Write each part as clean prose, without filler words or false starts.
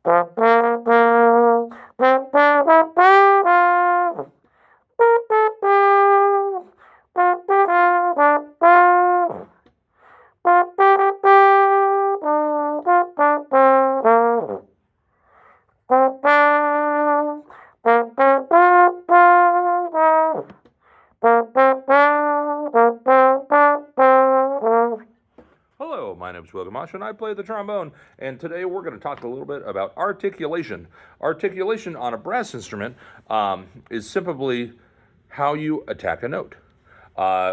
Hello, my name is Will Gamache and I play the trombone, and today we're going to talk a little bit about articulation. Articulation on a brass instrument is simply how you attack a note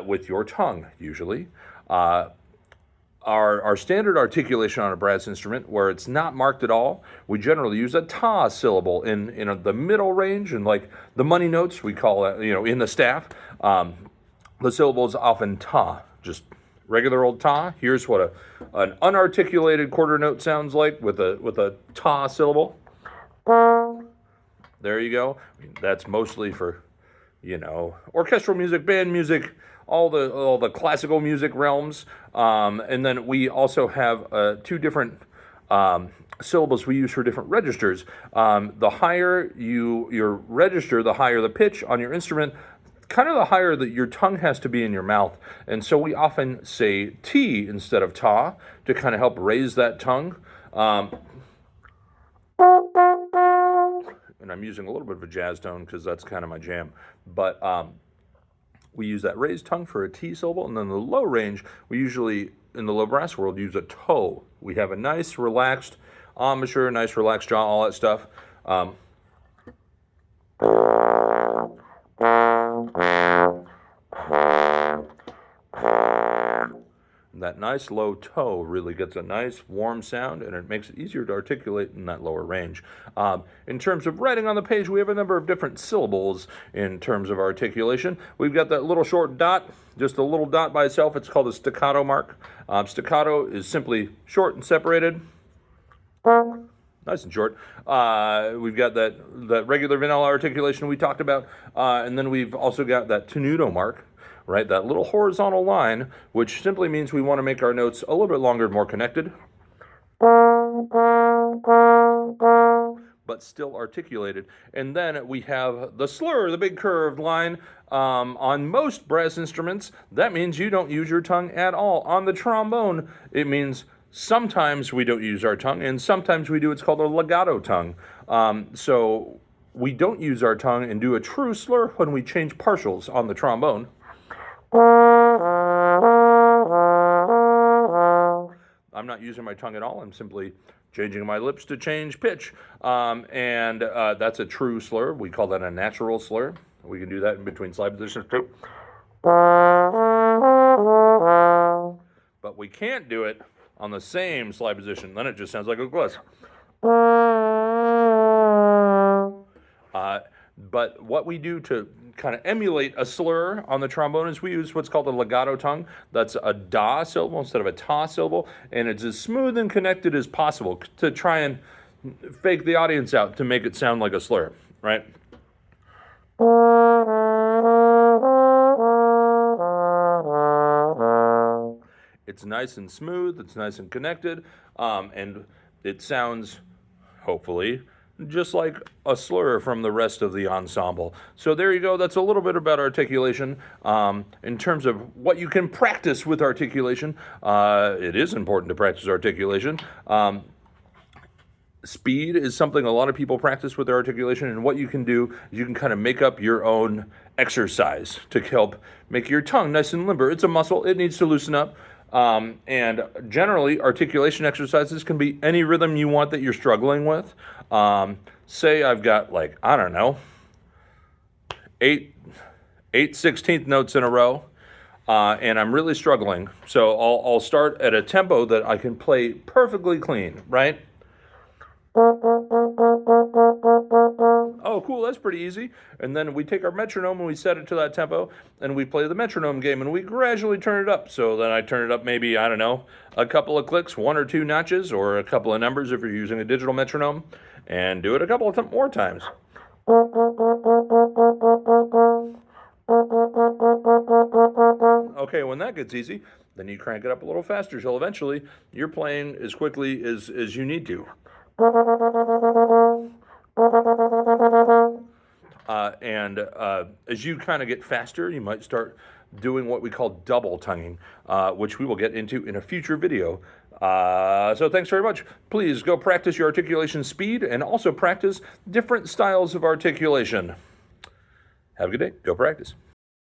with your tongue, usually. Our standard articulation on a brass instrument, where it's not marked at all, we generally use a ta syllable in the middle range, and like the money notes, we call it, in the staff, the syllable is often ta, just regular old ta. Here's what an unarticulated quarter note sounds like with a ta syllable. There you go. That's mostly for, orchestral music, band music, all the classical music realms. And then we also have two different syllables we use for different registers. The higher your register, the higher the pitch on your instrument, kind of the higher that your tongue has to be in your mouth. And so we often say T instead of ta to kind of help raise that tongue. And I'm using a little bit of a jazz tone because that's kind of my jam. But we use that raised tongue for a T syllable. And then the low range, we usually, in the low brass world, use a toe. We have a nice relaxed embouchure, nice relaxed jaw, all that stuff. That nice low toe really gets a nice warm sound, and it makes it easier to articulate in that lower range. In terms of writing on the page, we have a number of different syllables in terms of articulation. We've got that little short dot, just a little dot by itself. It's called a staccato mark. Staccato is simply short and separated. Nice and short. We've got that regular vanilla articulation we talked about, and then we've also got that tenuto mark, right? That little horizontal line, which simply means we want to make our notes a little bit longer and more connected, but still articulated. And then we have the slur, the big curved line. On most brass instruments, that means you don't use your tongue at all. On the trombone, it means sometimes we don't use our tongue, and sometimes we do. It's called a legato tongue. So we don't use our tongue and do a true slur when we change partials on the trombone. I'm not using my tongue at all. I'm simply changing my lips to change pitch. And that's a true slur. We call that a natural slur. We can do that in between slide positions too. But we can't do it on the same slide position. Then it just sounds like a gless. But what we do to kind of emulate a slur on the trombone is we use what's called a legato tongue. That's a da syllable instead of a ta syllable, and it's as smooth and connected as possible to try and fake the audience out to make it sound like a slur, right? It's nice and smooth, it's nice and connected, and it sounds, hopefully, just like a slur from the rest of the ensemble. So there you go. That's a little bit about articulation. In terms of what you can practice with articulation, it is important to practice articulation. Speed is something a lot of people practice with their articulation, and what you can do is you can kind of make up your own exercise to help make your tongue nice and limber. It's a muscle. It needs to loosen up. And generally, articulation exercises can be any rhythm you want that you're struggling with. Say I've got, like, I don't know, eight 16th notes in a row, and I'm really struggling. So I'll start at a tempo that I can play perfectly clean, right? Oh, cool, that's pretty easy. And then we take our metronome and we set it to that tempo, and we play the metronome game, and we gradually turn it up. So then I turn it up maybe, I don't know, a couple of clicks, one or two notches, or a couple of numbers if you're using a digital metronome, and do it a couple of more times. Okay, when that gets easy, then you crank it up a little faster, till eventually you're playing as quickly as you need to. And as you kind of get faster, you might start doing what we call double tonguing, which we will get into in a future video. So thanks very much. Please go practice your articulation speed and also practice different styles of articulation. Have a good day. Go practice.